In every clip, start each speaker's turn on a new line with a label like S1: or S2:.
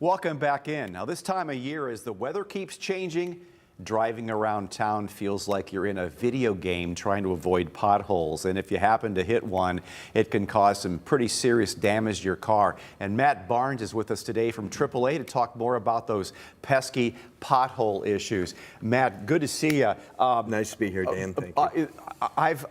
S1: Welcome back in. Now, this time of year, as the weather keeps changing, driving around town feels like you're in a video game trying to avoid potholes. And if you happen to hit one, it can cause some pretty serious damage to your car. And Matt Barnes is with us today from AAA to talk more about those pesky pothole issues. Matt, good to see you.
S2: Nice to be here, Dan. Thank you.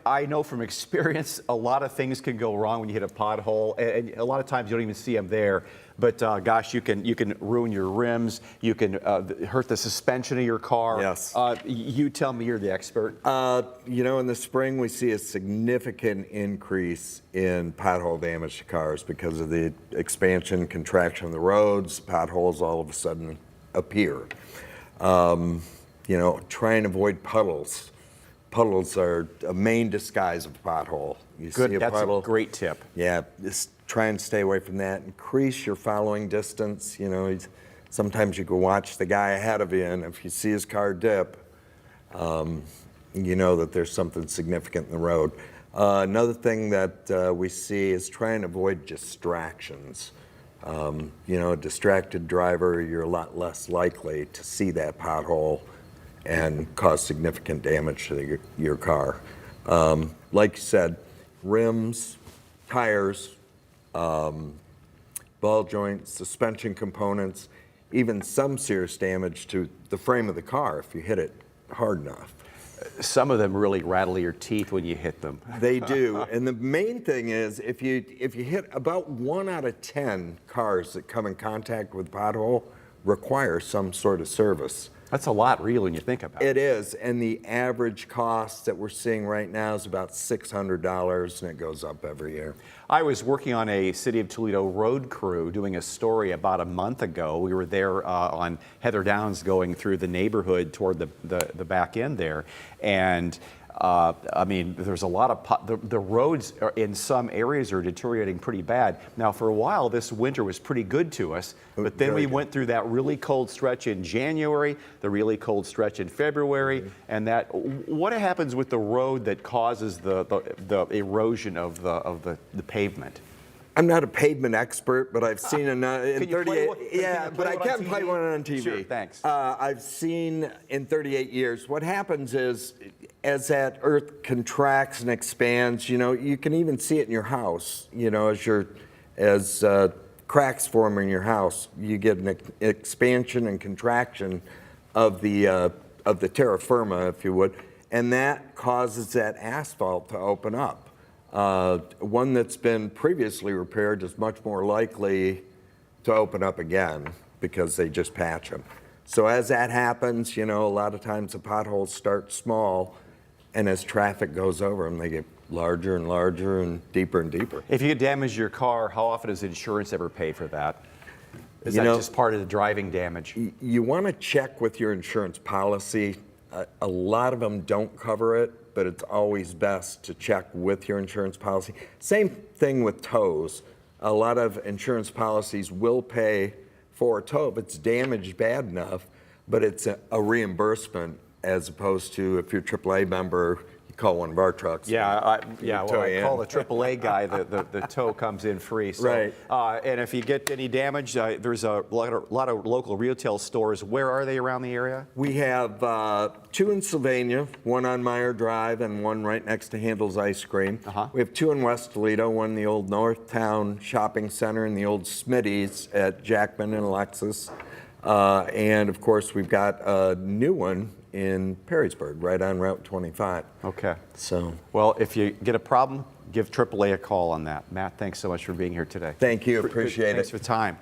S1: I know from experience, a lot of things can go wrong when you hit a pothole, and a lot of times you don't even see them there. But gosh, you can ruin your rims. You can hurt the suspension of your car.
S2: Yes.
S1: You tell me, you're the expert.
S2: In the spring we see a significant increase in pothole damage to cars because of the expansion, contraction of the roads. Potholes all of a sudden appear. Try and avoid puddles. Puddles are a main disguise of a pothole. You
S1: Good.
S2: see a
S1: That's
S2: puddle,
S1: a great tip.
S2: Yeah, just try and stay away from that. Increase your following distance. Sometimes you can watch the guy ahead of you, and if you see his car dip, you know that there's something significant in the road. Another thing that we see is try and avoid distractions. A distracted driver, you're a lot less likely to see that pothole and cause significant damage to your car. Like you said, rims, tires, ball joints, suspension components, even some serious damage to the frame of the car if you hit it hard enough.
S1: Some of them really rattle your teeth when you hit them.
S2: They do, and the main thing is if you hit about 1 out of 10 cars that come in contact with pothole require some sort of service.
S1: That's a lot, really, when you think about it.
S2: It is, and the average cost that we're seeing right now is about $600, and it goes up every year.
S1: I was working on a City of Toledo road crew doing a story about a month ago. We were there on Heather Downs going through the neighborhood toward the back end there. And there's a lot of the roads in some areas are deteriorating pretty bad. Now, for a while, this winter was pretty good to us, but then we went through that really cold stretch in January, the really cold stretch in February, and what happens with the road that causes the erosion of the pavement?
S2: I'm not a pavement expert, but I've seen in 38.
S1: Yeah,
S2: but I can play one on TV.
S1: Sure, thanks.
S2: I've seen in 38 years. What happens is, as that earth contracts and expands, you can even see it in your house. As cracks form in your house, you get an expansion and contraction of the terra firma, if you would, and that causes that asphalt to open up. One that's been previously repaired is much more likely to open up again because they just patch them. So as that happens, a lot of times the potholes start small, and as traffic goes over them, they get larger and larger and deeper.
S1: If you damage your car, how often does insurance ever pay for that? Is that just part of the driving damage?
S2: You want to check with your insurance policy. A lot of them don't cover it, but it's always best to check with your insurance policy. Same thing with tows. A lot of insurance policies will pay for a tow if it's damaged bad enough, but it's a reimbursement as opposed to if you're a AAA member, you call one of our trucks.
S1: I call the AAA guy, the tow comes in free. So,
S2: right.
S1: And if you get any damage, there's a lot of local retail stores. Where are they around the area?
S2: We have 2 in Sylvania, 1 on Meyer Drive, and 1 right next to Handel's Ice Cream. We have 2 in West Toledo, 1 in the old Northtown Shopping Center and the old Smitty's at Jackman and Alexis. And of course, we've got a new one in Perrysburg, right on Route 25.
S1: Okay.
S2: So,
S1: well, if you get a problem, give AAA a call on that. Matt, thanks so much for being here today.
S2: Thank you. Appreciate it.
S1: Thanks for the time.